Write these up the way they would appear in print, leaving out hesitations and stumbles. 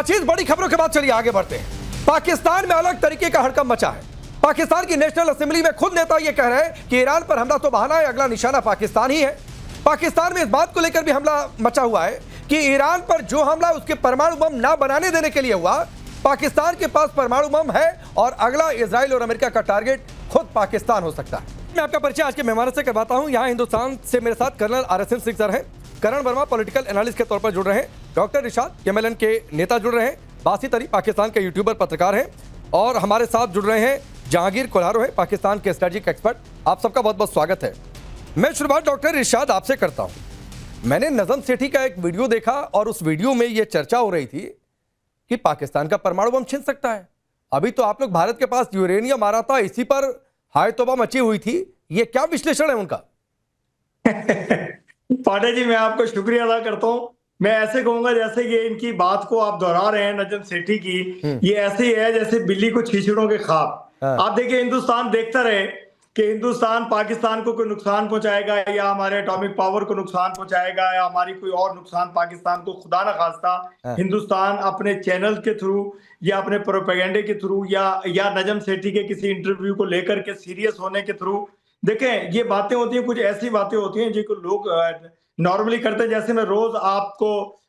नाचीज बड़ी खबरों के बाद चलिए आगे बढ़ते हैं। पाकिस्तान में अलग तरीके का हड़कंप मचा है। पाकिस्तान की नेशनल असेंबली में खुद नेता यह कह रहे हैं कि ईरान पर हमला तो बहाना है, अगला निशाना पाकिस्तान ही है। पाकिस्तान में इस बात को लेकर भी हमला मचा हुआ है कि ईरान पर जो हमला उसके परमाणु बम ना बनाने देने के लिए हुआ, पाकिस्तान के पास परमाणु बम है और अगला इजराइल और अमेरिका का टारगेट खुद पाकिस्तान हो सकता है। मैं आपका परिचय आज के मेहमानों से करवाता हूं। यहां हिंदुस्तान से मेरे साथ कर्नल RSN सिंह सर हैं, करण वर्मा पॉलिटिकल एनालिस्ट के तौर पर जुड़ रहे हैं, डॉक्टर रिशाद MLN के नेता जुड़ रहे हैं, बासित अली पाकिस्तान के यूट्यूबर पत्रकार हैं और हमारे साथ जुड़ रहे हैं जहांगीर कोल्हारो हैं, पाकिस्तान के स्ट्रेटेजिक एक्सपर्ट। आप सबका बहुत बहुत स्वागत है। मैं शुरुआत डॉक्टर रिशाद आपसे करता हूं। मैंने नजम सेठी का एक वीडियो देखा और उस वीडियो में यह चर्चा हो रही थी कि पाकिस्तान का परमाणु बम छिन सकता है। अभी तो आप लोग भारत के पास यूरेनियम आ रहा था, इसी पर हाय तौबा मची हुई थी। ये क्या विश्लेषण है उनका? पांडे जी, मैं आपको शुक्रिया अदा करता हूँ। मैं ऐसे कहूंगा जैसे कि इनकी बात को आप दोहरा रहे हैं नजम सेठी की, ये ऐसे ही है जैसे बिल्ली को छीछड़ों के ख्वाब। आप देखिए, हिंदुस्तान देखता रहे कि हिंदुस्तान पाकिस्तान को कोई नुकसान पहुंचाएगा या हमारे एटॉमिक पावर को नुकसान पहुंचाएगा या हमारी कोई और नुकसान पाकिस्तान को, खुदा न खास्ता हिंदुस्तान अपने चैनल के थ्रू या अपने प्रोपेगेंडे के थ्रू या नजम सेठी के किसी इंटरव्यू को लेकर के सीरियस होने के थ्रू, देखें ये बातें होती हैं, कुछ ऐसी बातें होती हैं जिनको लोग नॉर्मली करते हैं। जैसे मैं रोज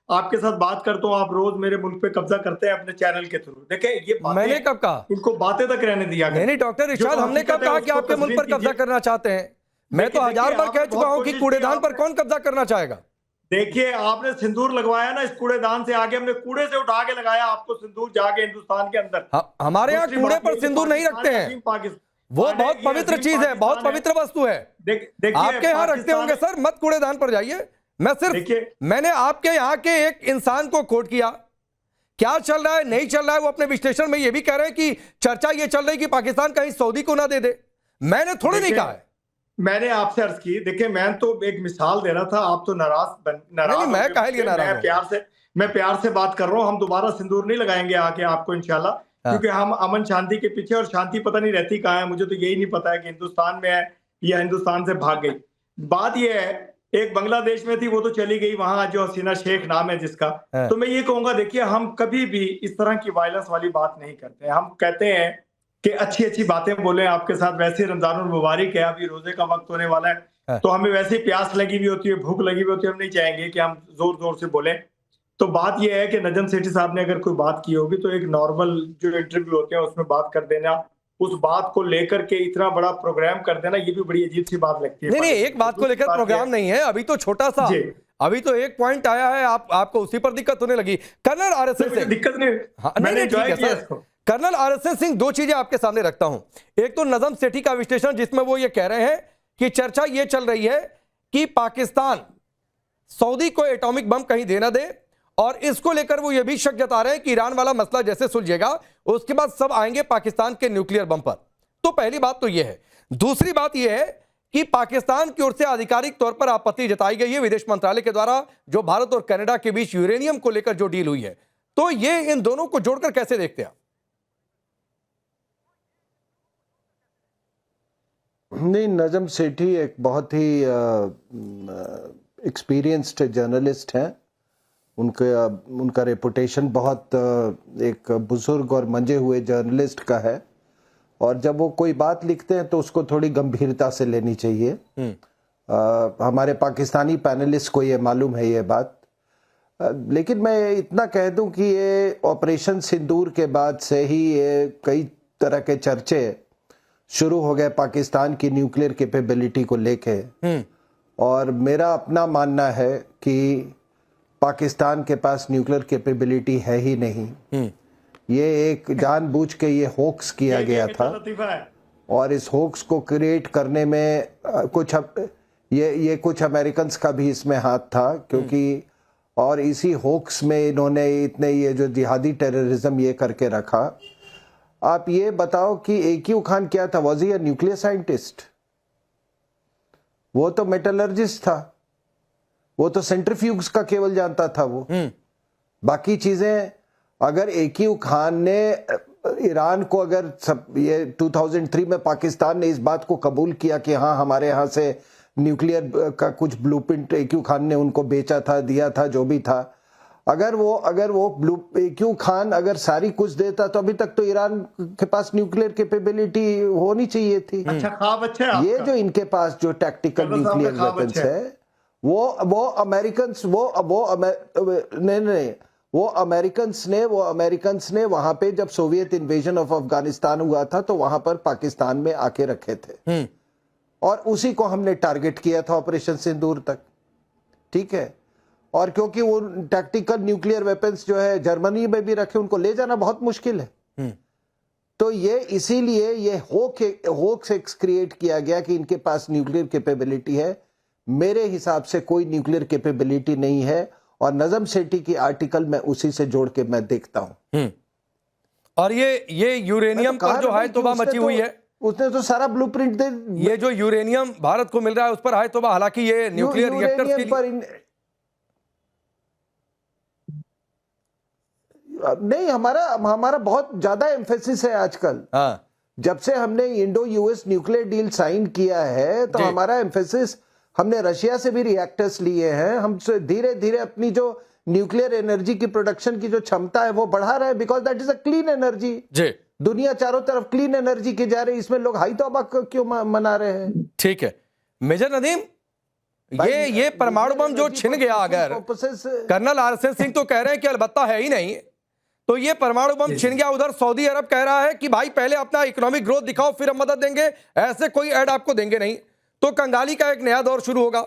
आपके साथ बात करता हूँ, आप रोज मेरे मुल्क पे कब्जा करते हैं अपने चैनल के थ्रू। देखें ये मैंने कब कहा? इनको बातें तक रहने दिया। नहीं डॉक्टर रिशाद, हमने कब कहा कि आपके मुल्क पर कब्जा करना चाहते हैं? मैं तो 1000 बार कह चुका हूं कि कूड़ेदान पर कौन कब्जा करना चाहेगा। देखिए, आपने सिंदूर लगवाया ना, इस कूड़ेदान से आगे हमने कूड़े से उठा के लगाया आपको सिंदूर जाके हिंदुस्तान के अंदर। हमारे यहाँ कूड़े पर सिंदूर नहीं रखते हैं, वो बहुत पवित्र चीज है, बहुत पवित्र वस्तु है। आपके यहाँ रखते होंगे सर, मत कूड़ेदान पर जाइए। मैंने आपके यहाँ के एक इंसान को कोट किया, क्या चल रहा है नहीं चल रहा है वो अपने विश्लेषण में ये भी कह रहे हैं कि चर्चा ये चल रही है कि पाकिस्तान कहीं सऊदी को ना दे दे। मैंने थोड़ी नहीं कहा है। मैंने आपसे अर्ज की, देखिए मैं तो एक मिसाल दे रहा था, आप तो नाराज नहीं, मैं काहे लिए नाराज? मैं प्यार से बात कर रहा हूँ। हम दोबारा सिंदूर नहीं लगाएंगे आके आपको इंशाल्लाह, क्योंकि हम अमन शांति के पीछे, और शांति पता नहीं रहती कहाँ है। मुझे तो यही नहीं पता है कि हिंदुस्तान में है या हिंदुस्तान से भाग गई। बात यह है, एक बांग्लादेश में थी, वो तो चली गई, वहां जो हसीना शेख नाम है जिसका। तो मैं ये कहूंगा, देखिए हम कभी भी इस तरह की वायलेंस वाली बात नहीं करते। हम कहते हैं कि अच्छी अच्छी बातें बोले आपके साथ। वैसे रमजानुल मुबारक है, अभी रोजे का वक्त होने वाला है, तो हमें वैसे प्यास लगी हुई होती है, भूख लगी हुई होती है, हम नहीं चाहेंगे कि हम जोर जोर से बोले। तो बात यह है कि नजम सेठी साहब ने अगर कोई बात की होगी तो एक नॉर्मल जो इंटरव्यू होते हैं उसमें बात कर देना, उस बात को लेकर के इतना बड़ा प्रोग्राम कर देना, ये भी बड़ी अजीब सी बात लगती है। नहीं, एक बात को लेकर प्रोग्राम नहीं है, अभी तो छोटा सा, अभी तो एक पॉइंट आया है, आपको उसी पर दिक्कत होने लगी। कर्नल RSN सिंह, दिक्कत नहीं, मैंने एंजॉय किया इसको। कर्नल RSN सिंह, दो चीजें आपके सामने रखता हूं। एक तो नजम सेठी का विश्लेषण, जिसमें वो ये कह रहे हैं कि चर्चा ये चल रही है कि पाकिस्तान सऊदी को एटॉमिक बम कहीं देना दे, और इसको लेकर वो ये भी शक जता रहे हैं कि ईरान वाला मसला जैसे सुलझेगा उसके बाद सब आएंगे पाकिस्तान के न्यूक्लियर बम पर। तो पहली बात तो ये है। दूसरी बात ये है कि पाकिस्तान की ओर से आधिकारिक तौर पर आपत्ति जताई गई है विदेश मंत्रालय के द्वारा, जो भारत और कनाडा के बीच यूरेनियम को लेकर जो डील हुई है। तो ये इन दोनों को जोड़कर कैसे देखते हैं आप? नहीं, नजम सेठी एक बहुत ही एक्सपीरियंस्ड जर्नलिस्ट है। उनका रेपुटेशन बहुत एक बुजुर्ग और मंजे हुए जर्नलिस्ट का है, और जब वो कोई बात लिखते हैं तो उसको थोड़ी गंभीरता से लेनी चाहिए। हमारे पाकिस्तानी पैनलिस्ट को ये मालूम है ये बात। लेकिन मैं इतना कह दूं कि ये ऑपरेशन सिंदूर के बाद से ही ये कई तरह के चर्चे शुरू हो गए पाकिस्तान की न्यूक्लियर कैपेबिलिटी को लेके, और मेरा अपना मानना है कि पाकिस्तान के पास न्यूक्लियर कैपेबिलिटी है ही नहीं। ये एक जानबूझ के ये होक्स किया गया था, और इस होक्स को क्रिएट करने में कुछ अमेरिकन का भी इसमें हाथ था, क्योंकि और इसी होक्स में इन्होंने इतने ये जो जिहादी टेररिज्म ये करके रखा। आप ये बताओ कि AQ खान क्या था? Was he a nuclear scientist? वो तो मेटलर्जिस्ट था, वो तो सेंट्रीफ्यूग्स का केवल जानता था वो। बाकी चीजें, अगर AQ खान ने ईरान को, अगर ये 2003 में पाकिस्तान ने इस बात को कबूल किया कि हाँ हमारे यहाँ से न्यूक्लियर का कुछ ब्लूप्रिंट AQ खान ने उनको बेचा था, दिया था, जो भी था, अगर वो क्यों खान अगर सारी कुछ देता तो अभी तक तो ईरान के पास न्यूक्लियर कैपेबिलिटी होनी चाहिए थी। अच्छा, ख्वाब अच्छा है ये आपका। जो इनके पास जो टैक्टिकल न्यूक्लियर वेपन्स है वो अमेरिकन्स वो अमेरिकन्स ने वहां पे जब सोवियत इन्वेजन ऑफ अफगानिस्तान हुआ था तो वहां पर पाकिस्तान में आके रखे थे और उसी को हमने टारगेट किया था ऑपरेशन सिंदूर तक, ठीक है। और क्योंकि वो टैक्टिकल न्यूक्लियर वेपन्स जो है जर्मनी में भी रखे, उनको ले जाना बहुत मुश्किल है। तो ये इसीलिए ये होक्स क्रिएट किया गया कि इनके पास न्यूक्लियर कैपेबिलिटी है। मेरे हिसाब से कोई न्यूक्लियर कैपेबिलिटी नहीं है और नजम सेठी की आर्टिकल में उसी से जोड़ के मैं देखता हूं। और ये यूरेनियम पर जो हाय तौबा मची हुई है, उसने तो सारा ब्लूप्रिंट दे, ये जो यूरेनियम भारत को मिल रहा है उस पर हाय तौबा। हालांकि ये न्यूक्लियर रिएक्टर्स के लिए नहीं, हमारा बहुत ज्यादा एम्फेसिस है आजकल। हाँ, जब से हमने Indo US nuclear deal sign किया है तो हमारा एम्फेसिस, हमने रशिया से भी रिएक्टर्स लिए हैं, हम धीरे धीरे अपनी जो न्यूक्लियर एनर्जी की प्रोडक्शन की जो क्षमता है वो बढ़ा रहे हैं, because that is a clean energy. दुनिया चारों तरफ क्लीन एनर्जी की जा रही है, इसमें लोग हाई तौबा क्यों मना रहे हैं? ठीक है मेजर नदीम, ये परमाणु बम जो छिन गया, अगर कर्नल आरएसएस सिंह तो कह रहे हैं कि अलबत्ता है ही नहीं, तो ये परमाणु बम छिन गया, उधर सऊदी अरब कह रहा है कि भाई पहले अपना इकोनॉमिक ग्रोथ दिखाओ फिर हम मदद देंगे, ऐसे कोई ऐड आपको देंगे नहीं, तो कंगाली का एक नया दौर शुरू होगा।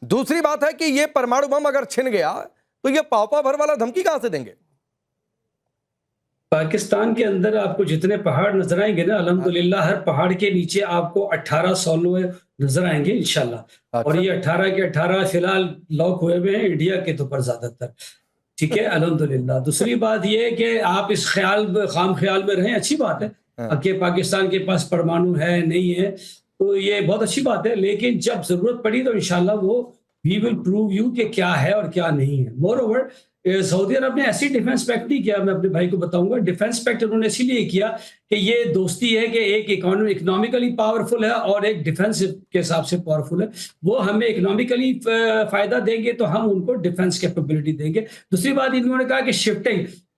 दूसरी बात है कि ये परमाणु बम अगर छिन गया तो ये पावपा भर वाला धमकी कहां से देंगे? पाकिस्तान के अंदर आपको जितने पहाड़ नजर आएंगे ना, अल्हम्दुलिल्लाह हर पहाड़ के नीचे आपको 18 सॉल्वे नजर आएंगे इंशाल्लाह। और ये 18 के 18 फिलहाल लॉक हुए हुए हैं इंडिया के तो पर ज्यादातर, ठीक है, अल्हम्दुलिल्लाह। दूसरी बात ये है कि आप इस खाम ख्याल में रहें, अच्छी बात है कि पाकिस्तान के पास परमाणु है नहीं है, तो ये बहुत अच्छी बात है, लेकिन जब जरूरत पड़ी तो इंशाल्लाह वो वी विल प्रूव यू कि क्या है और क्या नहीं है। मोर ओवर सऊदी अरब ने ऐसी डिफेंस पैक्ट नहीं किया, मैं अपने भाई को बताऊंगा, डिफेंस पैक्ट उन्होंने इसीलिए किया कि ये दोस्ती है कि एक इकोनॉमिकली पावरफुल है और एक डिफेंस के हिसाब से पावरफुल है। वो हमें इकोनॉमिकली फायदा देंगे तो हम उनको डिफेंस कैपेबिलिटी देंगे। दूसरी बात इन्होंने कहा कि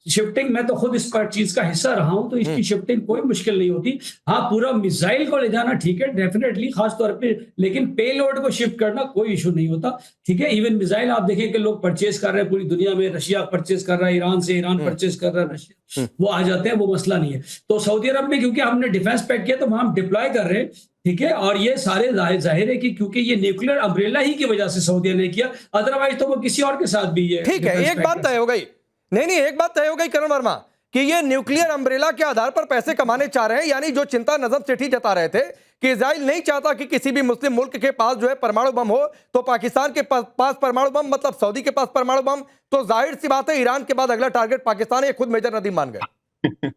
शिफ्टिंग मैं तो खुद इस चीज का हिस्सा रहा हूं, तो इसकी शिफ्टिंग कोई मुश्किल नहीं होती। हाँ, पूरा मिसाइल को ले जाना ठीक है, डेफिनेटली, खास तौर पे, लेकिन पेलोड को शिफ्ट करना कोई इशू नहीं होता, ठीक है। इवन मिसाइल आप देखें कि लोग परचेज कर रहे हैं पूरी दुनिया में, रशिया परचेज कर रहा है ईरान से, ईरान परचेज कर रहा है रशिया, वो आ जाते हैं, वो मसला नहीं है। तो सऊदी अरब में क्योंकि हमने डिफेंस पैक्ट किया तो वहां हम डिप्लॉय कर रहे हैं, ठीक है। और ये सारे जाहिर है कि क्योंकि ये न्यूक्लियर अम्ब्रेला ही की वजह से सऊदी ने किया, अदरवाइज तो वो किसी और के साथ भी ये ठीक है। एक बात तय हो गई, नहीं एक बात तय हो गई करण वर्मा, कि ये न्यूक्लियर अम्ब्रेला के आधार पर पैसे कमाने चाह रहे हैं। यानी जो चिंता नजम सेठी जता रहे थे कि इजराइल नहीं चाहता कि किसी भी मुस्लिम मुल्क के पास जो है परमाणु बम हो, तो पाकिस्तान के पास परमाणु बम मतलब सऊदी के पास परमाणु बम, तो जाहिर सी बात है ईरान के बाद अगला टारगेट पाकिस्तान है। ये खुद मेजर नदीम मान गए।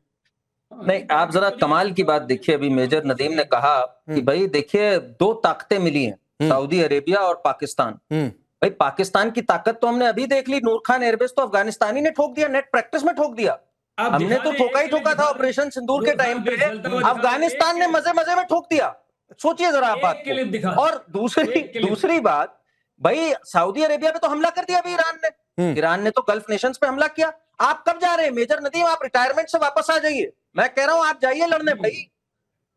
नहीं, आप जरा कमाल की बात देखिए, अभी मेजर नदीम ने कहा कि भाई देखिए दो ताकतें मिली हैं, सऊदी अरेबिया और पाकिस्तान। भाई पाकिस्तान की ताकत तो हमने अभी देख ली, नूर खान एयरबेस तो अफगानिस्तान ही ने ठोक दिया, नेट प्रैक्टिस में ठोक दिया। हमने तो ठोका ही ठोका था ऑपरेशन सिंदूर के टाइम पे, अफगानिस्तान ने मजे मजे में ठोक दिया। सोचिए जरा आप बात को। और दूसरी बात, भाई सऊदी अरेबिया पे तो हमला कर दिया अभी ईरान ने, ईरान ने तो गल्फ नेशंस पे हमला किया। आप कब जा रहे हैं मेजर नदीम? आप रिटायरमेंट से वापस आ जाइए, मैं कह रहा हूं आप जाइए लड़ने भाई,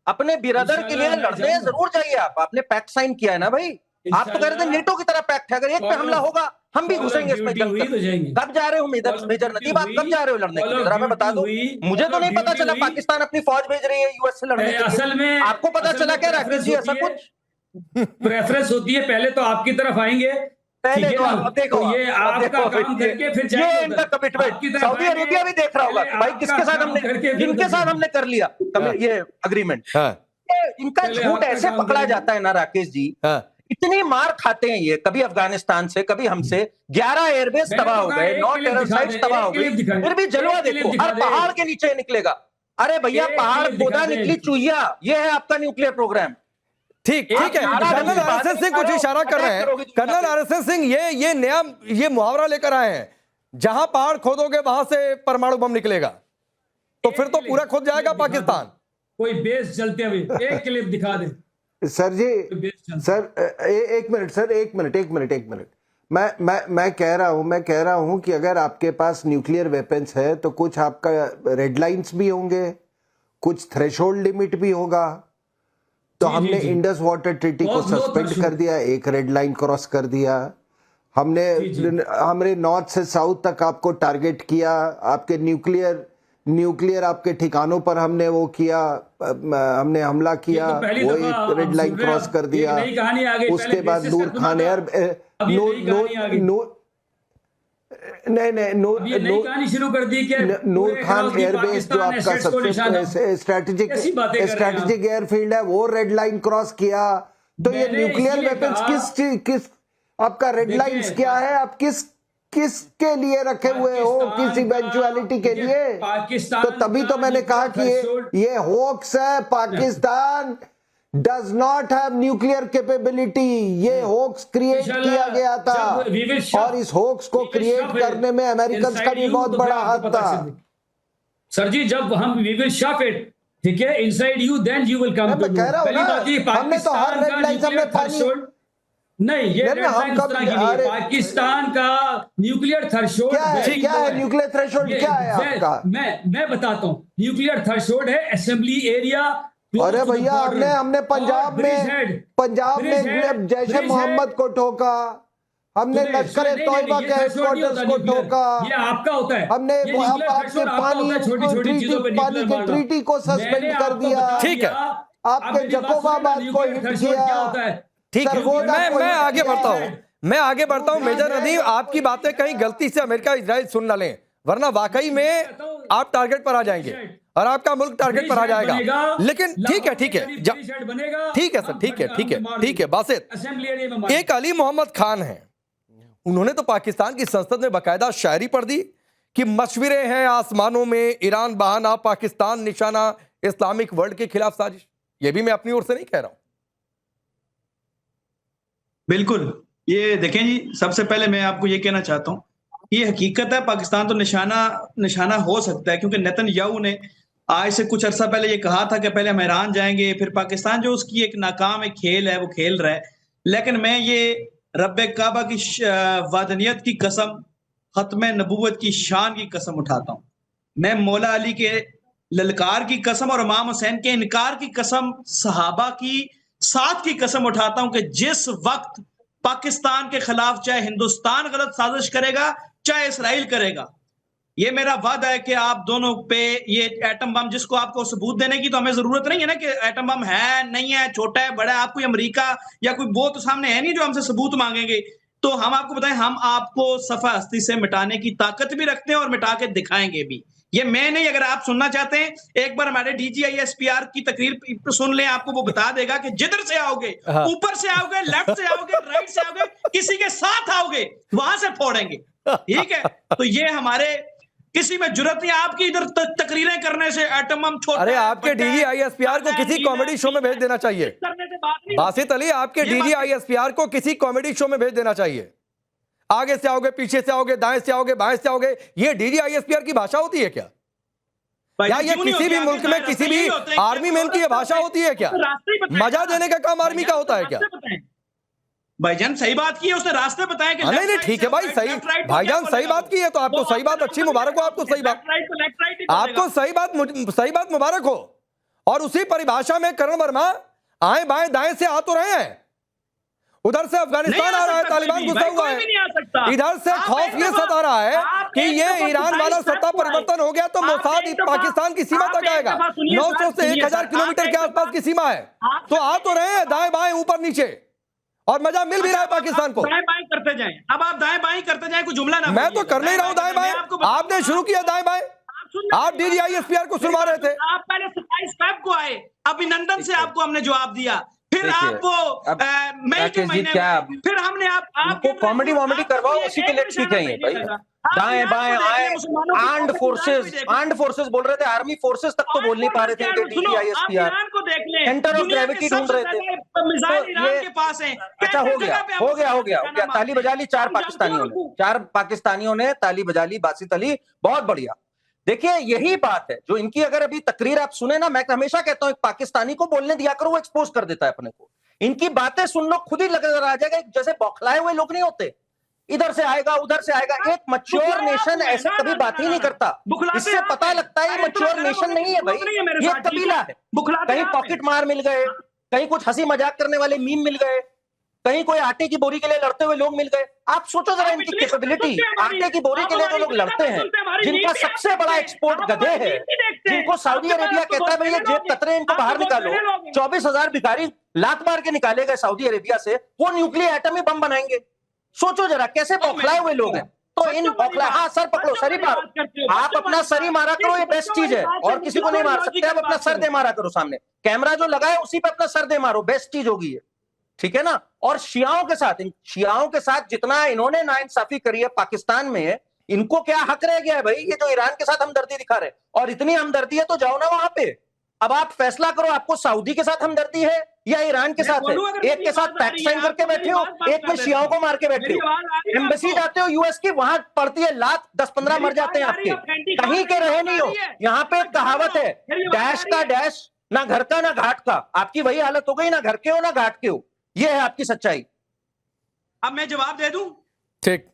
अपने बिरादर के लिए लड़ने जरूर जाइए। आपने पैक्ट साइन किया है ना भाई, आप तो कह रहे थे नेटो की तरह पैक्ट है, अगर एक पे हमला होगा हम भी घुसेंगे इसमें जंग। कब जा रहे हो मेजर नदीम, आप कब जा रहे हो लड़ने के लिए? जरा मैं बता दूं, मुझे तो नहीं पता चला पाकिस्तान अपनी फौज भेज रही है यूएस से लड़ने के लिए। असल में आपको पता चला क्या राकेश जी? ऐसा कुछ प्रेफरेंस होती है, पहले तो आपकी तरफ आएंगे, पहले तो आप देखो, ये आपका काम करके फिर ये इनका कमिटमेंट सऊदी अरेबिया भी देख रहा होगा भाई किसके साथ हमने, जिनके साथ हमने कर लिया ये अग्रीमेंट। इनका झूठ ऐसे पकड़ा जाता है ना राकेश जी, इतनी मार खाते हैं ये, कभी अफगानिस्तान से कभी हमसे, 11 एयरबेस तबाह हो गए, 9 टेरर साइट्स तबाह हो गई, फिर भी जलवा देखो, हर पहाड़ के नीचे निकलेगा। अरे भैया पहाड़ खोदा निकली चुहिया, ये है आपका न्यूक्लियर प्रोग्राम। ठीक है, कर्नल आरएसएस सिंह कुछ इशारा कर रहे हैं। कर्नल आरएसएस सिंह ये नया मुहावरा लेकर आए हैं, जहां पहाड़ खोदोगे वहां से परमाणु बम निकलेगा, तो फिर तो पूरा खोद जाएगा पाकिस्तान। कोई बेस जलते हुए एक क्लिप दिखा दे सर जी, सर एक मिनट, मैं कह रहा हूं कि अगर आपके पास न्यूक्लियर वेपन्स है तो कुछ आपका रेड लाइंस भी होंगे, कुछ थ्रेशोल्ड लिमिट भी होगा। तो हमने इंडस वाटर ट्रीटी को सस्पेंड कर दिया, एक रेड लाइन क्रॉस कर दिया हमने नॉर्थ से साउथ तक आपको टारगेट किया, आपके न्यूक्लियर आपके ठिकानों पर हमने वो किया, हमने हमला किया, वो एक रेड लाइन क्रॉस कर दिया। उसके बाद नूर खान कहानी शुरू कर दी कि नूर खान एयरबेस जो आपका सबसे स्ट्रेटेजिक एयरफील्ड है वो रेड लाइन क्रॉस किया। तो ये न्यूक्लियर वेपन्स किस आपका रेड लाइंस क्या है, आप किसके लिए रखे हुए हो, किस इवेंचुअलिटी के लिए? तो तभी तो मैंने कहा कि ये होक्स है। Pakistan does not have nuclear capability, ये होक्स क्रिएट किया गया था और इस होक्स को क्रिएट करने में अमेरिकन का भी बहुत बड़ा हाथ था। सर जी, जब हम वी विल शॉप इट, ठीक है, inside you then you will come to. कह रहा हूं ना, हमने तो हर रेड लाइन हमने पानी नहीं, ये पाकिस्तान का न्यूक्लियर थ्रेशोल्ड क्या है? न्यूक्लियर थ्रेशोल्ड क्या है आपका? मैं बताता हूँ। न्यूक्लियर थ्रेशोल्ड है असेंबली एरिया। अरे भैया, हमने पंजाब में जैसे मोहम्मद को ठोका, हमने लश्कर तौयबा के हेडक्वार्टर्स को ठोका, ये आपका होता है। हमने आपके पानी के ट्रीटी को सस्पेंड कर दिया, ठीक है, आपके जकोबाबाद को हिट किया। ठीक है, मैं आगे बढ़ता हूं। मेजर नदीम, आपकी बातें कहीं गलती से अमेरिका इजराइल सुन ना लें, वरना वाकई में आप टारगेट पर आ जाएंगे और आपका मुल्क टारगेट पर आ जाएगा। लेकिन ठीक है सर, ठीक है बासित, एक अली मोहम्मद खान है, उन्होंने तो पाकिस्तान की संसद में बाकायदा शायरी पढ़ दी कि मशवरे हैं आसमानों में, ईरान बहाना, पाकिस्तान निशाना, इस्लामिक वर्ल्ड के खिलाफ साजिश। ये भी मैं अपनी ओर से नहीं कह रहा हूं। बिल्कुल, ये देखें जी, सबसे पहले मैं आपको ये कहना चाहता हूँ, ये हकीकत है, पाकिस्तान तो निशाना हो सकता है, क्योंकि नेतन्याहू ने आज से कुछ अरसा पहले ये कहा था कि पहले हम ईरान जाएंगे, फिर पाकिस्तान जो उसकी एक नाकाम एक खेल है वो खेल रहा है। लेकिन मैं ये रब्बे काबा की वादनियत की कसम, खत्म नबूवत की शान की कसम उठाता हूँ। मैं मौला अली के ललकार की कसम और इमाम हुसैन के इनकार की कसम, सहाबा की साथ की कसम उठाता हूं कि जिस वक्त पाकिस्तान के खिलाफ चाहे हिंदुस्तान गलत साजिश करेगा, चाहे इसराइल करेगा, ये मेरा वादा है कि आप दोनों पे ये एटम बम, जिसको आपको सबूत देने की तो हमें जरूरत नहीं है ना कि एटम बम है नहीं है, छोटा है बड़ा है, आप कोई अमेरिका या कोई वो तो सामने है नहीं जो हमसे सबूत मांगेंगे। तो हम आपको बताएं, हम आपको सफा हस्ती से मिटाने की ताकत भी रखते हैं और मिटा के दिखाएंगे भी। ये मैं नहीं, अगर आप सुनना चाहते हैं एक बार हमारे DGISPR की तकरीर सुन लें, आपको वो बता देगा कि जिधर से आओगे, ऊपर से आओगे, लेफ्ट से आओगे, राइट से आओगे, किसी के साथ आओगे, वहां से फोड़ेंगे। ठीक है, तो ये हमारे किसी में जुर्रत नहीं आपकी इधर तकरीरें करने से, एटम बम छोटा। अरे आपके DGISPR को किसी कॉमेडी शो में भेज देना चाहिए। बासित अली, आपके DGISPR को किसी कॉमेडी शो में भेज देना चाहिए। आगे से आओगे, पीछे से आओगे, दाएं से आओगे, बाएं से आओगे, ये DGISPR की भाषा होती है क्या? या ये किसी भी मुल्क में किसी भी आर्मी मैन की ये भाषा होती है क्या? मजा देने का काम आर्मी का होता है क्या? भाईजान सही बात की है, उसने रास्ते बताए कि नहीं ठीक है भाई, सही भाईजान सही बात की है तो आपको सही बात, अच्छी मुबारक हो आपको, सही बात, आपको सही बात मुबारक हो। और उसी परिभाषा में करण वर्मा आए बाएं दाएं से आ तो रहे हैं। उधर से अफगानिस्तान आ रहा है, तालिबान घुसा हुआ है, इधर से खौफ ये सता रहा है कि ये ईरान वाला सत्ता परिवर्तन हो गया तो मोसाद पाकिस्तान की सीमा तक आएगा। 900 से 1000 किलोमीटर के आसपास की सीमा है, तो आ तो रहे हैं दाएं बाएं ऊपर नीचे, और मजा मिल भी रहा है पाकिस्तान को। दाएं बाएं करते जाएं, अब आप दाएं बाएं करते जाएं, कोई जुमला ना। मैं तो कर नहीं रहा हूं दाएं बाएं, आपने शुरू किया दाएं बाएं, आप DGISPR को सुनवा रहे थे। आप पहले 27 फेब को आए, अभिनंदन से आपको हमने जवाब दिया, फिर आप वो मई के महीने में, फिर हमने आपको कॉमेडी वॉमेडी करवाओ, उसी के लिए ठीक है ये भाई। दाएं बाएं आए, आर्म्ड फोर्सेस बोल रहे थे, आर्मी फोर्सेस तक तो बोल नहीं पा रहे थे DGISPR, सेंटर ऑफ ग्रेविटी ढूंढ रहे थे। अच्छा, हो गया, ताली बजा ली चार पाकिस्तानियों ने ताली बजा ली। बासित अली, बहुत बढ़िया। देखिए, यही बात है जो इनकी, अगर अभी तकरीर आप सुने ना, मैं हमेशा कहता हूं एक पाकिस्तानी को बोलने दिया करो, वो एक्सपोज कर देता है अपने को। इनकी बातें सुन लो, खुद ही लग आ जाएगा जैसे बौखलाए हुए लोग नहीं होते, इधर से आएगा उधर से आएगा। एक मैच्योर नेशन ऐसे कभी बात ही नहीं करता। इससे पता लगता है ये मैच्योर नेशन नहीं है भाई, ये कबीला है। कहीं पॉकेट मार मिल गए, कहीं कुछ हंसी मजाक करने वाले मीम मिल गए, कहीं कोई आटे की बोरी के लिए लड़ते हुए लोग मिल गए। आप सोचो जरा इनकी कैपेबिलिटी। आटे की बोरी के लिए जो लोग लड़ते हैं, जिनका सबसे बड़ा एक्सपोर्ट गधे है, जिनको सऊदी अरेबिया कहता है भाई ये जेब कतरे इनको बाहर निकालो, 24,000 भिखारी लात मार के निकाले गए सऊदी अरेबिया से, वो न्यूक्लियर एटमी बम बनाएंगे। सोचो जरा कैसे बौखलाए हुए लोग हैं। तो इन बौखला, हाँ सर पकड़ो, सर ही मारो, आप अपना सर ही मारा करो, ये बेस्ट चीज है। और किसी को नहीं मार सकते, आप अपना सर दे मारा करो। सामने कैमरा जो लगा है उसी पे अपना सर दे मारो, बेस्ट चीज होगी ये, ठीक है ना। और शियाओं के साथ जितना इन्होंने नाइंसाफी करी है पाकिस्तान में, इनको क्या हक रह गया है भाई। ये जो ईरान के साथ हमदर्दी दिखा रहे, और इतनी हमदर्दी है तो जाओ ना वहां पे। अब आप फैसला करो, आपको सऊदी के साथ हमदर्दी है या ईरान के साथ है। एक के साथ पैक्ट साइन करके बैठे हो, एक में शियाओं को मार के बैठे हो। एम्बेसी जाते हो यूएस की, वहां पड़ती है लात, 10-15 मर जाते हैं आपके, कहीं के रहे नहीं हो। यहाँ पे एक कहावत है, डैश का डैश, ना घर का ना घाट का। आपकी वही हालत हो गई, ना घर के हो ना घाट के हो। ये है आपकी सच्चाई। अब मैं जवाब दे दूं? ठीक,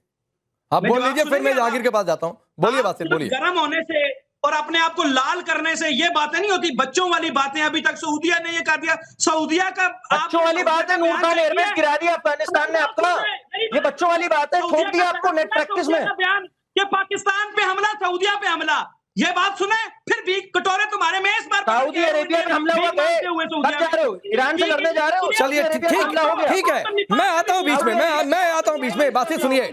आप मैं बोल जवाब लीजिए, फिर मैं सुनेंगे जहांगीर के पास जाता हूं। बोलिए बासित, बोलिए। गर्म होने से और अपने आप को लाल करने से ये बातें नहीं होती, बच्चों वाली बातें। अभी तक सऊदिया ने ये कह दिया, सऊदिया का बच्चों वाली बात है। नूर खान एयरबेस गिरा दिया अफगानिस्तान ने आपका, ये बच्चों वाली बात है। ठोक दिया आपको नेट प्रैक्टिस में बयान कि पाकिस्तान पे हमला, सऊदिया पे हमला। ये बात सुने, फिर भी कटोरे तुम्हारे में इस बार सऊदी अरेबिया में हमला हुआ। कब जा रहे हो? ईरान से लड़ने जा रहे हो? चलिए ठीक है, मैं आता हूं बीच में, मैं आता हूं बीच में। बातें सुनिए,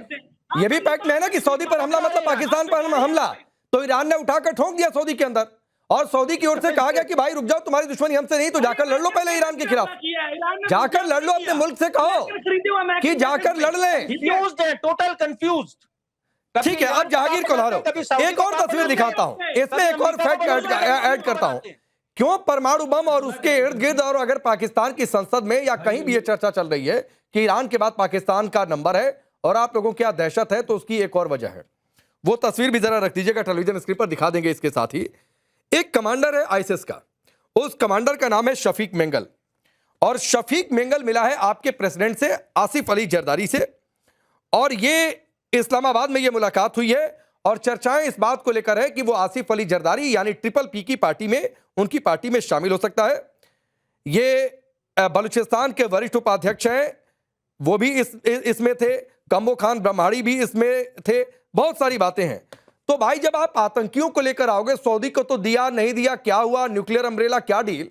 ये भी पैक्ट में है ना कि सऊदी पर हमला मतलब पाकिस्तान पर हमला। तो ईरान ने उठाकर ठोक दिया सऊदी के अंदर, और सऊदी की ओर से कहा गया कि भाई रुक जाओ, तुम्हारी दुश्मनी हमसे नहीं, तो जाकर लड़ लो पहले ईरान के खिलाफ। जाकर लड़ लो, अपने मुल्क से कहो कि जाकर लड़ लें। कंफ्यूज्ड है, टोटल कंफ्यूज्ड। ठीक है, अब जहांगीर कोल्हारो, एक और तस्वीर दिखाता हूं, इसमें एक और फैक्ट ऐड करता हूं। क्यों परमाणु बम और उसके इर्द गिर्द, और अगर पाकिस्तान की संसद में या कहीं भी ये चर्चा चल रही है कि ईरान के बाद पाकिस्तान का नंबर है और आप लोगों को क्या दहशत है, तो उसकी एक और वजह है। वो तस्वीर भी जरा रख दीजिएगा, टेलीविजन स्क्रीन पर दिखा देंगे। इसके साथ ही एक कमांडर है आईएसआईएस का, उस कमांडर का नाम है शफीक मेंगल, और शफीक मेंगल मिला है आपके प्रेसिडेंट से, आसिफ अली जरदारी से, और ये इस्लामाबाद में ये मुलाकात हुई है। और चर्चाएं इस बात को लेकर है कि वो आसिफ अली जरदारी यानी ट्रिपल पी की पार्टी में, उनकी पार्टी में शामिल हो सकता है। ये बलूचिस्तान के वरिष्ठ उपाध्यक्ष हैं, वो भी इसमें थे। कम्बो खान ब्रह्माड़ी भी इसमें थे। बहुत सारी बातें हैं। तो भाई जब आप आतंकियों को लेकर आओगे, सऊदी को तो दिया नहीं दिया, क्या हुआ, न्यूक्लियर अम्ब्रेला क्या डील,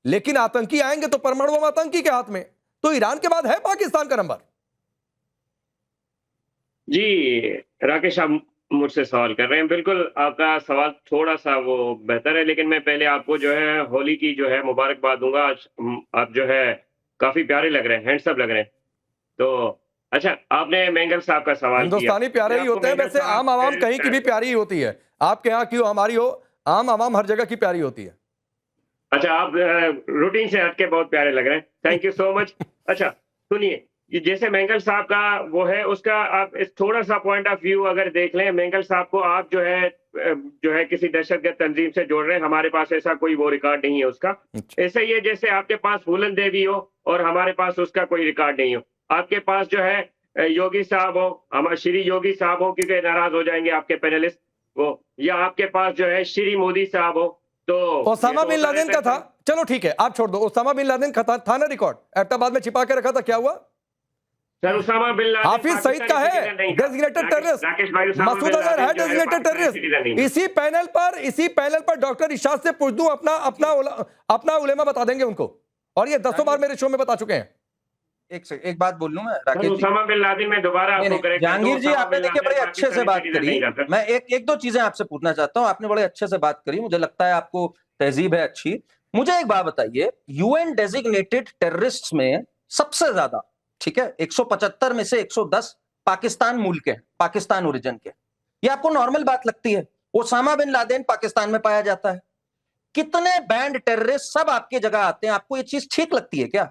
लेकिन आतंकी आएंगे तो परमाणु बम आतंकी के हाथ में। तो ईरान के बाद है पाकिस्तान का नंबर। जी राकेश, आप मुझसे सवाल कर रहे हैं। बिल्कुल आपका सवाल थोड़ा सा वो बेहतर है, लेकिन मैं पहले आपको जो है होली की जो है मुबारकबाद दूंगा। आज आप जो है काफी प्यारे लग रहे हैं, हैंडसम लग रहे हैं। तो अच्छा, आपने मेंगल साहब का सवाल किया। हिंदुस्तानी प्यारे ही होते हैं वैसे, आम आवाम कहीं की भी प्यारी ही होती है। आपके यहाँ क्यों हमारी हो, आम आवाम हर जगह की प्यारी होती है। अच्छा, आप रूटीन से हटके बहुत प्यारे लग रहे हैं, थैंक यू सो मच। अच्छा सुनिए, जैसे मेंगल साहब का वो है, उसका आप इस थोड़ा सा पॉइंट ऑफ व्यू अगर देख लें, मेंगल साहब को आप जो है किसी दहशतगर्द तंजीम से जोड़ रहे हैं। हमारे पास ऐसा कोई वो रिकॉर्ड नहीं है उसका। ऐसा ही है जैसे आपके पास फूलन देवी हो और हमारे पास उसका कोई रिकॉर्ड नहीं हो। आपके पास जो है योगी साहब हो, हमारे श्री योगी साहब हो, क्योंकि नाराज हो जाएंगे आपके पैनलिस्ट वो, या आपके पास जो है श्री मोदी साहब हो। तो ओसामा बिन लादेन का था, चलो ठीक है आप छोड़ दो। ओसामा बिन लादेन का था ना रिकॉर्ड, एबटाबाद में छिपा के रखा था, क्या हुआ? Sir Usama bin Laden Hafiz Saeed का है डेजिग्नेटेड टेररिस्ट, मसूद अजहर है डेजिग्नेटेड टेररिस्ट। इसी पैनल पर डॉक्टर इशाद से पूछ दूं, अपना उलेमा बता देंगे उनको, और ये 10 बार मेरे शो में बता चुके हैं। एक बात बोल लूं मैं राकेश जी, उसामा बिन लादेन में दोबारा आपको करेक्ट। जहांगीर जी आपने देखिए बड़े अच्छे से बात करी। मैं एक दो चीजें आपसे पूछना चाहता हूं। आपने बड़े अच्छे से बात करी, मुझे लगता है आपको तहजीब है अच्छी। मुझे एक बात बताइए, यूएन डेजिग्नेटेड टेररिस्ट में सबसे ज्यादा, ठीक है, 175 में से 110 पाकिस्तान मूल के, पाकिस्तान ओरिजिन के। ये आपको नॉर्मल बात लगती है? ओसामा बिन लादेन पाकिस्तान में पाया जाता है। कितने बैंड टेररिस्ट सब आपकी जगह आते हैं, आपको ये चीज ठीक लगती है क्या?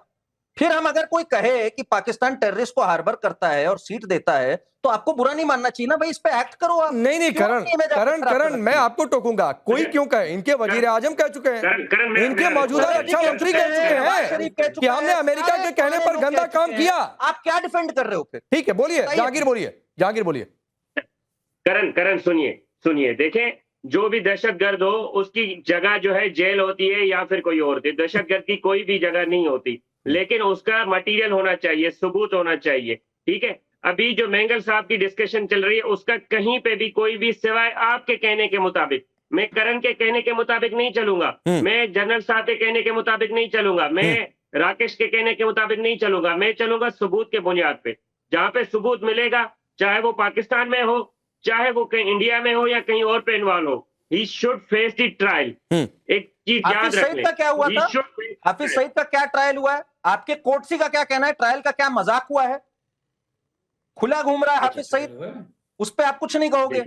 फिर हम अगर कोई कहे कि पाकिस्तान टेररिस्ट को हार्बर करता है और सीट देता है, तो आपको बुरा नहीं मानना चाहिए ना भाई, इस पे एक्ट करो आप। नहीं करण मैं आपको टोकूंगा, कोई क्यों कहे, इनके वजीर आजम कह चुके हैं, इनके मौजूदा रक्षा मंत्री कह चुके हैं कि हमने अमेरिका के कहने पर गंदा काम किया। आप क्या डिफेंड कर रहे हो फिर? ठीक है बोलिए जहांगीर, बोलिए। जहांगीर बोलिए। करण सुनिए देखें, जो भी दहशतगर्द हो उसकी जगह जो है जेल होती है या फिर कोई और होती है। दहशतगर्द की कोई भी जगह नहीं होती, लेकिन उसका मटेरियल होना चाहिए, सबूत होना चाहिए। ठीक है, अभी जो मेंगल साहब की डिस्कशन चल रही है उसका कहीं पे भी कोई भी, सिवाय आपके कहने के मुताबिक, मैं करण के कहने के मुताबिक नहीं चलूंगा, मैं जनरल साहब के कहने के मुताबिक नहीं चलूंगा, मैं राकेश के कहने के मुताबिक नहीं चलूंगा, मैं चलूंगा सबूत के बुनियाद पे। जहां पे सबूत मिलेगा, चाहे वो पाकिस्तान में हो, चाहे वो कहीं इंडिया में हो या कहीं और पे इन्वॉल्व हो, he should face the trial. एक चीज याद हाफिज रख सईद लें, का क्या हुआ he था? should face the Hafiz trial। Saeed का क्या ट्रायल हुआ है? आपके कोर्टसी का क्या कहना है? ट्रायल का क्या मजाक हुआ है? खुला घूम रहा है हाफिज सईद, उस पर आप कुछ नहीं कहोगे?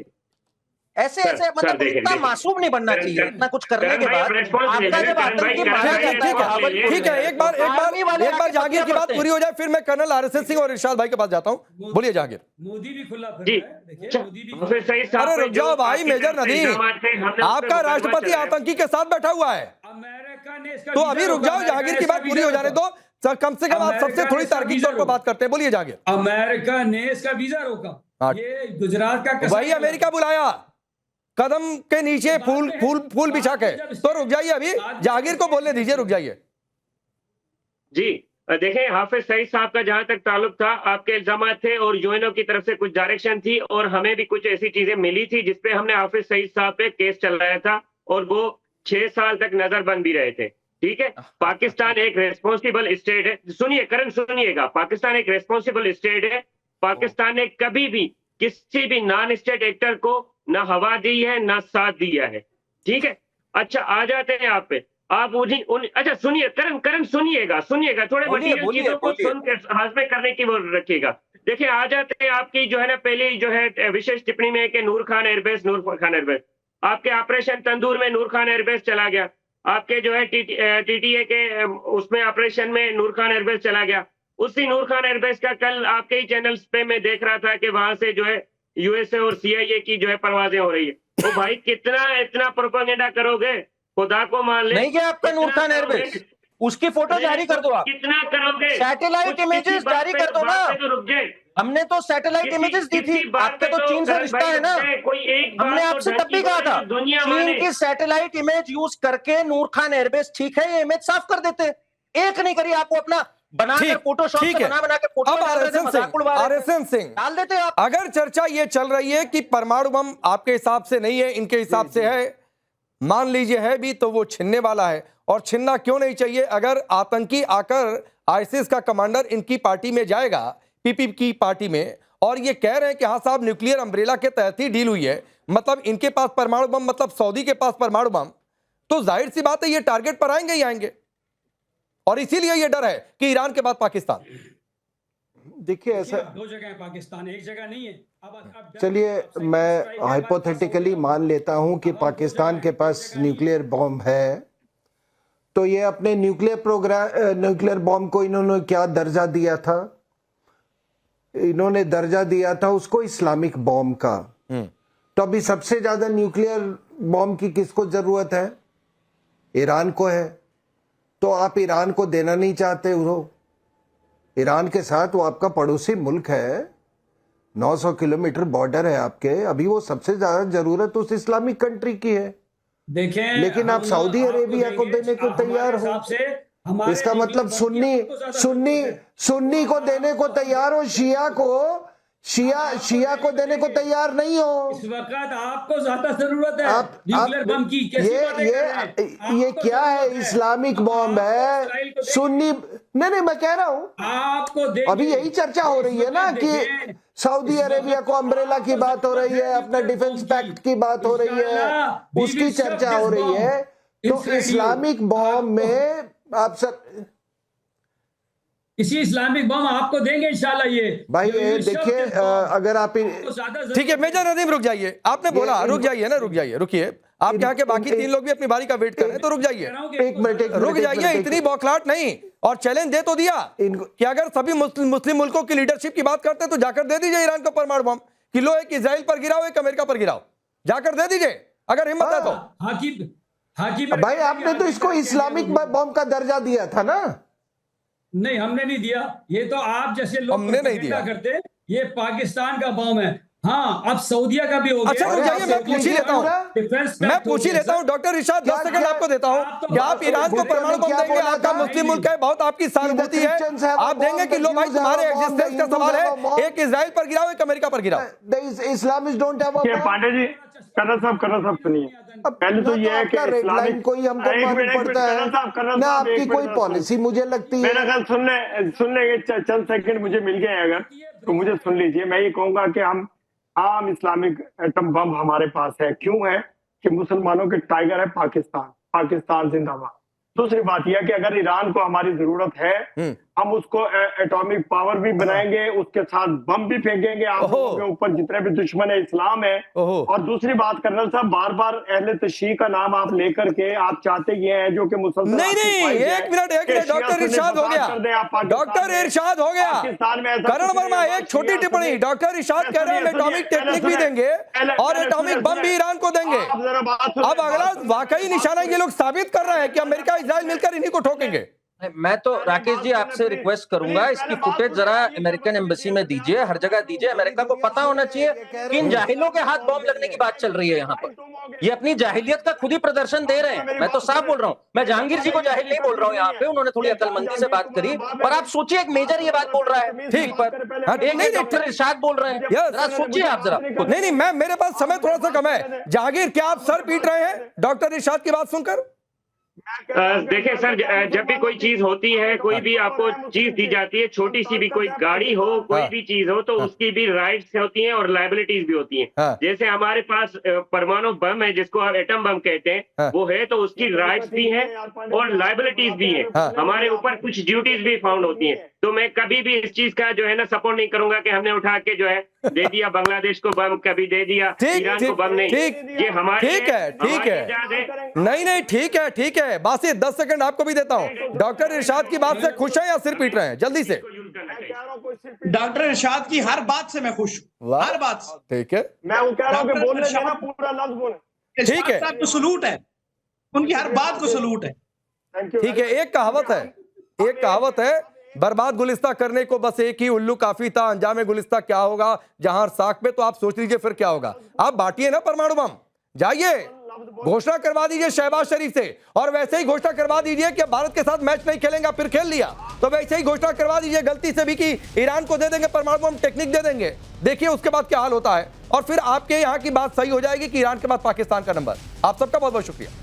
ऐसे सर, ऐसे सर, मतलब देखें, इतना देखें। मासूम नहीं बनना करण, चाहिए। करण, इतना कुछ करने करण के भाई, बाद आप response ले आपका लें, जब करण भाई, आतंकी करण मारा भाई, जाता ठीक है, है, ले लें। ठीक है, एक बार आर्मी वाले आके जहांगीर की बात पत्ते पूरी हो जाए, फिर मैं कर्नल आरएसएस सिंह और इरशाद भाई के पास जाता हूं। बोलिए जहांगीर। मोदी भी खुला फिर जी, रहा है, देखिए मोदी भी हाफिज सईद साहब अरे पे रुक जो जाओ भाई, आपकी मेजर तरफ से नदीम, इल्जामात थे, हमने उस पे आपका मुकदमा राष्ट्रपति चलाया। आतंकी के साथ बैठा हुआ है, अमेरिका ने इसका तो वीजा अभी रुक रोका, जाओ, अमेरिका जहांगीर ने की इसका बात पूरी वीजा हो जाने रोका। दो। सर, कम से कम आप अमेरिका सबसे ने थोड़ी इसका तार्किक वीजा तौर पर रोका। बात करते हैं। बोलिए जहांगीर। अमेरिका ने इसका वीजा रोका, हाँ। ये गुजरात का वही अमेरिका बुलाया, कदम के नीचे फूल बिछा के। तो रुक जाइए, अभी जहांगीर को बोलने दीजिए, रुक जाइए। जी, देखें, हाफिज सईद साहब का जहां तक ताल्लुक था, आपके इल्जामात थे और यूएनओ की तरफ से कुछ डायरेक्शन थी और हमें भी कुछ ऐसी चीजें मिली थी जिसपे हमने हाफिज सईद साहब पे केस चलाया था और वो 6 साल तक नजरबंद भी रहे थे। ठीक है, पाकिस्तान एक रेस्पॉन्सिबल स्टेट है। सुनिए करण, सुनिएगा, पाकिस्तान एक रेस्पॉन्सिबल स्टेट है। पाकिस्तान ने कभी भी किसी भी नॉन स्टेट एक्टर को ना हवा दी है ना साथ दिया है। ठीक है, अच्छा आ जाते हैं आप पे। आप अच्छा सुनिए करण सुनिएगा, थोड़े मटीरियल चीजों को सुन के हाजमे करने की वो रखिएगा। देखिए, आ जाते हैं आपकी जो है ना पहली जो है विशेष टिप्पणी में कि नूर खान एयरबेस, आपके ऑपरेशन तंदूर में नूर खान एयरबेस चला गया, आपके जो है टीटीए के उसमें ऑपरेशन में नूर खान एयरबेस चला गया। उसी नूर खान एयरबेस का कल आपके ही चैनल्स पे मैं देख रहा था कि वहां से जो है यूएसए और सीआईए की जो है परवाजें हो रही है। तो भाई इतना प्रोपेगेंडा करोगे, खुदा को मान ले। नहीं गया आपका नूर खान एयरबेस, उसकी फोटो जारी कर दो आप, कितना करोगे? सैटेलाइट इमेजेस जारी कर दो ना। तो रुक जाए, हमने तो सैटेलाइट इमेजेस दी थी, आपका तो चीन से रिश्ता है ना। कोई एक हमने आपसे तब भी कहा था चीन की सैटेलाइट इमेज यूज करके नूर खान एयरबेस ठीक है, ये इमेज साफ कर देते। एक नहीं करी, आपको अपना बनाकर फोटोशॉप से बना के फोटो अब आरएसएन सिंह डाल देते आप। अगर चर्चा ये चल रही है कि परमाणु बम आपके हिसाब से नहीं है, इनके हिसाब से है, मान लीजिए है भी, तो वो छिनने वाला है। और छिनना क्यों नहीं चाहिए? अगर आतंकी आकर आईसिस का कमांडर इनकी पार्टी में जाएगा, पीपी की पार्टी में, और ये कह रहे हैं कि हाँ साहब न्यूक्लियर अम्ब्रेला के तहत ही डील हुई है, मतलब इनके पास परमाणु बम, मतलब सऊदी के पास परमाणु बम, तो जाहिर सी बात है ये टारगेट पर आएंगे ही आएंगे। और इसीलिए ये डर है कि ईरान के बाद पाकिस्तान। देखिए ऐसा, 2 जगह है पाकिस्तान, एक जगह नहीं है। अब चलिए मैं हाइपोथेटिकली मान लेता हूं कि पाकिस्तान के पास न्यूक्लियर बॉम्ब है, तो ये अपने न्यूक्लियर बॉम्ब को इन्होंने क्या दर्जा दिया था? इन्होंने दर्जा दिया था उसको इस्लामिक बॉम्ब का। तो अभी सबसे ज्यादा न्यूक्लियर बॉम्ब की किसको जरूरत है? ईरान को है। तो आप ईरान को देना नहीं चाहते हो? ईरान के साथ वो आपका पड़ोसी मुल्क है, 900 किलोमीटर बॉर्डर है आपके। अभी वो सबसे ज्यादा जरूरत उस इस्लामिक कंट्री की है। देखें, लेकिन आप सऊदी अरेबिया को देने को तैयार हो। इसका मतलब सुन्नी को देने को तैयार हो, शिया को देने को तैयार नहीं हो। इस वक्त आपको ज्यादा जरूरत है न्यूक्लियर बम की। ये क्या है? इस्लामिक बॉम्ब है, सुन्नी नहीं, मैं कह रहा हूं आपको अभी यही चर्चा हो रही है ना कि सऊदी अरेबिया को अम्ब्रेला की बात हो रही है, अपना डिफेंस पैक्ट की बात हो रही है, उसकी चर्चा हो रही है। तो इस्लामिक बॉम्ब में आप सब इसी इस्लामिक बम आपको देंगे इंशाल्लाह। ये भाई देखिए, अगर आप ठीक है मेजर नदीम रुक जाइए, आपने बोला रुक जाइए ना, रुकिए। आप यहाँ के बाकी 3 लोग भी अपनी बारी का वेट कर रहे हैं, तो रुक जाइए, रुक जाइए, इतनी बौखलाहट नहीं। और चैलेंज दे तो दिया कि अगर सभी मुस्लिम मुल्कों की लीडरशिप की बात करते हैं तो जाकर दे दीजिए ईरान को परमाणु बम, कि लो एक इजराइल पर गिराओ, एक अमेरिका पर गिराओ, जाकर दे दीजिए अगर हिम्मत है तो। भाई आपने तो इसको इस्लामिक बॉम्ब का दर्जा दिया था ना। नहीं, हमने नहीं दिया। ये तो आप जैसे लोग हमने नहीं दिया करते, ये पाकिस्तान का बॉम्ब है। हाँ, अब सऊदिया का भी हो गया। अच्छा रुक जाइए, मैं पूछ ही लेता हूँ, मैं पूछ ही लेता हूँ डॉक्टर इरशाद, 10 सेकंड आपको देता हूँ कि आप ईरान को परमाणु बम देंगे? आपका मुस्लिम मुल्क है, बहुत आपकी सहानुभूति है, आप देंगे कि लो भाई तुम्हारे एग्जिस्टेंस का सवाल है, एक इजराइल पर गिराओ, एक अमेरिका पर गिराओ? Islamist don't have a Pandey ji, colonel साहब सुनिए, पहले तो ये है कि रेड लाइन कोई हमको मालूम पड़ता है ना, आपकी कोई पॉलिसी मुझे लगती है। मेरा ख्याल सुनने के चंद सेकंड मुझे मिल गए अगर, तो मुझे सुन लीजिए। मैं ये कहूंगा कि हम आम इस्लामिक एटम बम हमारे पास है। क्यों है? कि मुसलमानों के टाइगर है पाकिस्तान, पाकिस्तान जिंदाबाद। दूसरी बात यह है कि अगर ईरान को हमारी जरूरत है, हम उसको एटॉमिक पावर भी बनाएंगे, उसके साथ बम भी फेंकेंगे आप लोगों के ऊपर जितने भी दुश्मन है इस्लाम है। और दूसरी बात कर्नल साहब, बार बार अहले तशरीह का नाम आप लेकर के आप चाहते ये हैं जो कि मुसलमान, नहीं, एक मिनट डॉक्टर इरशाद हो गया, डॉक्टर इरशाद हो गया। करण वर्मा, एक छोटी टिप्पणी, डॉक्टर इरशाद कह रहे हैं हम एटॉमिक टेक्निक भी देंगे और एटॉमिक बम भी ईरान को देंगे। अब अगला वाकई निशाना ये लोग साबित कर रहे हैं कि अमेरिका इजराइल मिलकर इन्हीं को ठोकेंगे। मैं तो राकेश जी आपसे रिक्वेस्ट करूंगा, इसकी फुटेज जरा अमेरिकन एम्बेसी में दीजिए, हर जगह दीजिए। अमेरिका को पता होना चाहिए कि इन जाहिलों के हाथ बॉम्ब लगने की बात चल रही है यहाँ पर। ये अपनी जाहिलियत का खुद ही प्रदर्शन दे रहे हैं। मैं तो साफ बोल रहा हूँ, मैं जहांगीर जी को जाहिल नहीं बोल रहा हूँ यहाँ पे, उन्होंने थोड़ी अक्लमंदी से बात करी, पर आप सोचिए एक मेजर ये बात बोल रहा है ठीक पर, एक डॉक्टर इरशाद बोल रहे हैं, जरा सोचिए आप जरा। नहीं, मैं, मेरे पास समय थोड़ा सा कम है। जहांगीर, क्या आप सर पीट रहे हैं डॉक्टर इरशाद की बात सुनकर? देखिए सर, जब भी कोई चीज होती है, कोई भी आपको चीज दी जाती है, छोटी सी भी कोई गाड़ी हो, कोई भी चीज हो, तो उसकी भी राइट्स होती हैं और लायबिलिटीज भी होती हैं। जैसे हमारे पास परमाणु बम है जिसको हम एटम बम कहते हैं, वो है तो उसकी राइट्स भी हैं और लायबिलिटीज भी हैं। हमारे ऊपर कुछ ड्यूटीज भी फाउंड होती हैं। तो मैं कभी भी इस चीज का जो है ना सपोर्ट नहीं करूंगा कि हमने उठा के जो है दे दिया बांग्लादेश को बम, कभी दे दिया ईरान को बम। नहीं, ये हमारे ठीक है, नहीं ठीक है। बासित, 10 सेकंड आपको भी देता हूं। डॉक्टर इरशाद की बात से खुश हैं या सिर पीट रहे हैं? जल्दी से। डॉक्टर इरशाद की हर बात से मैं खुश हूं, हर बात से। ठीक है, मैं वो कह रहा हूं कि बोलने देना, पूरा लफ्ज बोले। ठीक है, आपको सलूट है, उनकी हर बात को सलूट है। ठीक है। एक कहावत है, बर्बाद गुलिस्ता करने को बस एक ही उल्लू काफी था, अंजाम गुलिस्ता क्या होगा जहां साख में। तो आप सोच लीजिए फिर क्या होगा। आप बांटिए ना परमाणु बम, जाइए घोषणा करवा दीजिए शहबाज शरीफ से, और वैसे ही घोषणा करवा दीजिए कि भारत के साथ मैच नहीं खेलेंगे, फिर खेल लिया तो वैसे ही घोषणा करवा दीजिए गलती से भी कि ईरान को दे देंगे परमाणु बम टेक्निक दे देंगे। देखिए उसके बाद क्या हाल होता है, और फिर आपके यहां की बात सही हो जाएगी कि ईरान के बाद पाकिस्तान का नंबर। आप सबका बहुत बहुत शुक्रिया।